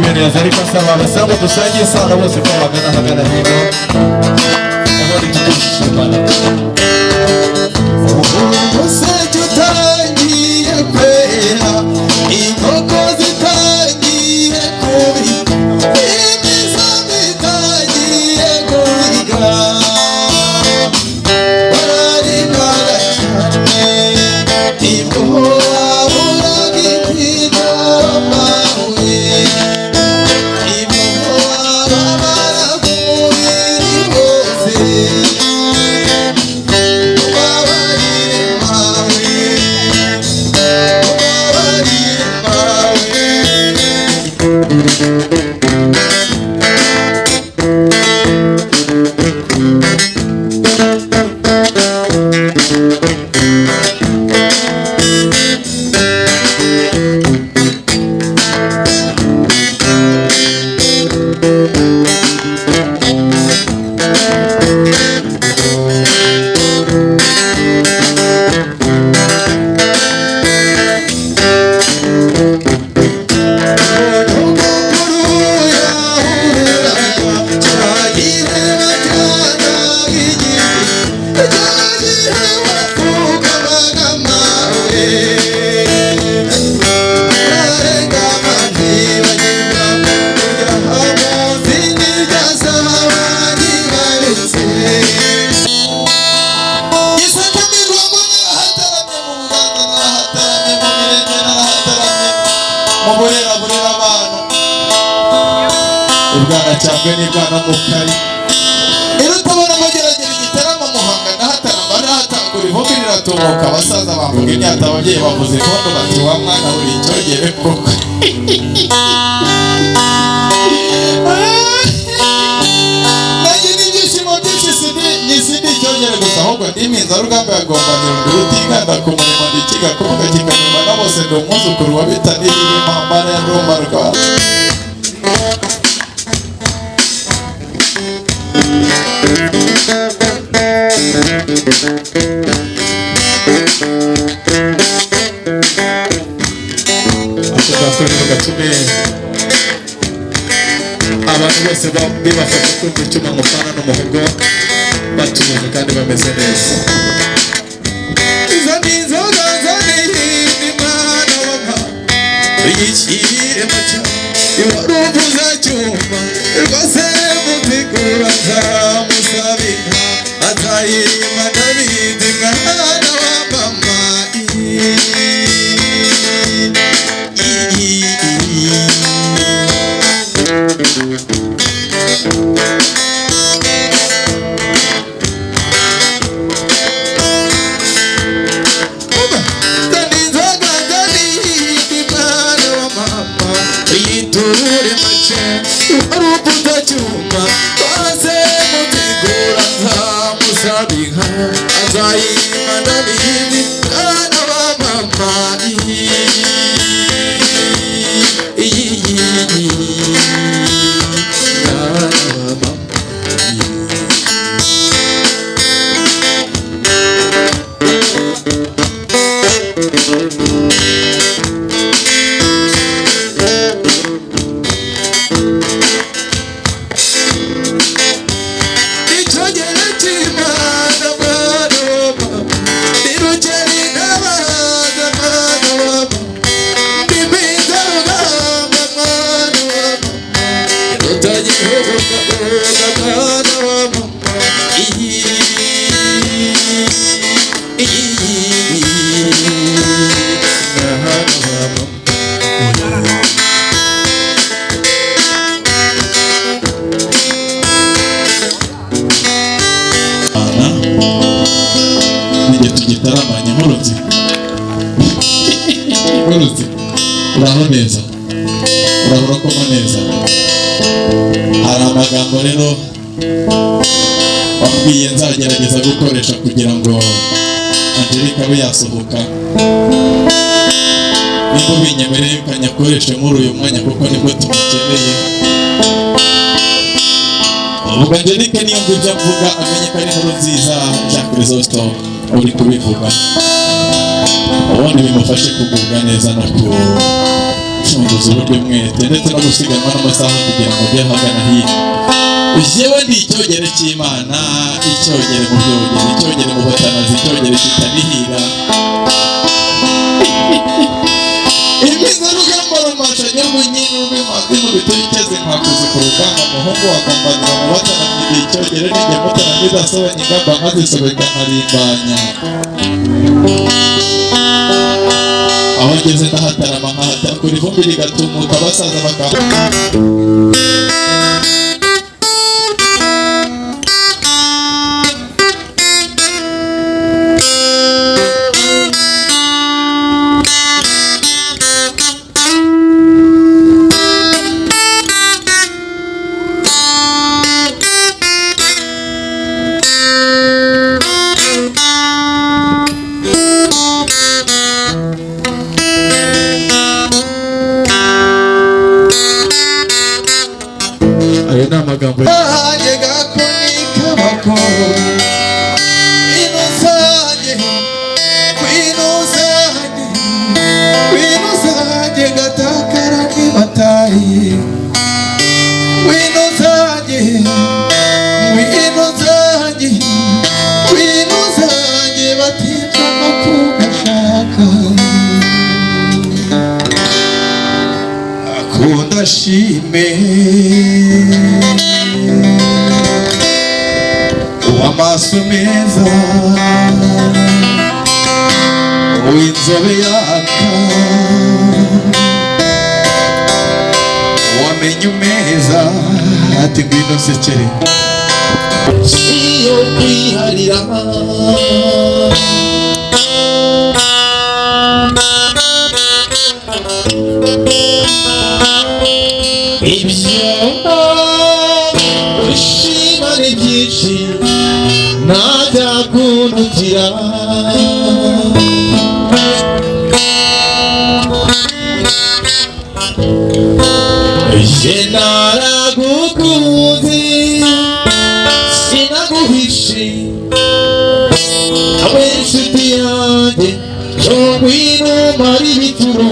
neza ariko asaba abasanga dusangiye isano bose ko hagana hino aho ni tugushimana umuseke utangiye kwera inkoko zitangiye kubika imisambi itangiye kubiga bararigara cyane impuhura gitidoma ibwana cyangwa n'ibwana mukari irutabona mageragera igitaramo muhanga nahataramba nahatangura ivumbi riratumuka abasaza bamvuga imyata ababyeyi bavuze ikondo bati wa mwana uri icyogere koko nanjye n'ibyishimo byinshi sindi icyogere gusa ahubwo ndiminza rugamba yagombanira undi rutinganda ku murimo ndikiga kuvuga kikanyuma na bose ndi umwuzukuru wa bitaniri impambara ya ndumba rwanda abantu bose bibafasha kumva icyuma mufana n'umuhogo batuje kandi bameze neza izo ni inzoga zanirinde mwana w'ampa igikire maca iwaruvuza cyuma rwose muzigura nzamusabika azayirima ndabizi mwana wa mama yiturure mace urubuza cyuma base muzigura nzamusabika azayirima ndabizi mwana wa mama tugitarama nyamurutse uraho neza urabura koma neza hari amagambo rero wambwiye nzagerageza gukoresha kugira ngo Angelique abe yasohoka niba ubinyemereye ukanyakoresha muri uyu mwanya kuko nibwo tumukeneye ubwo Angelique niyo ngibyo mvuga amenye ko ari inkuru nziza Jacques Chrysostome uri kubivuga ubundi bimufashe kugubwa neza no gucunguza uburyo mwete ndetse no gusiganwa n'amasaha kugira ngo ujye hagana hino. Jewe ndi icyogere cy'Imana, icyogere mu byogere, icyogere mu batanazi, icyogere kitanihira. Imiza rugamba rumasha nyungu nyine urw'imazwi mu bituyikeze nkakuzi ku rugamba muhungu wakambanira mu batanamiriye icyogere n'ijya mutanamira idasobanya ingamba nkazisobeka nkarimbanya. Aho ngeze ndahatarama nkahatakura ivumbi rigatumuka abasaza bakaba amagambo yega kunika bako winuzanye gatakara kibatayi winuzanye batica no kugashaka akunda shime uw'amaso meza uw'inzobe yaka uw'amenyo meza ati ngwino sekere iyo kwiharira ibyo ushima ni byinshi ntajyakunutira je naragukunze sinaguhishe awe nshuti yanjye cyo ngwino mari bituru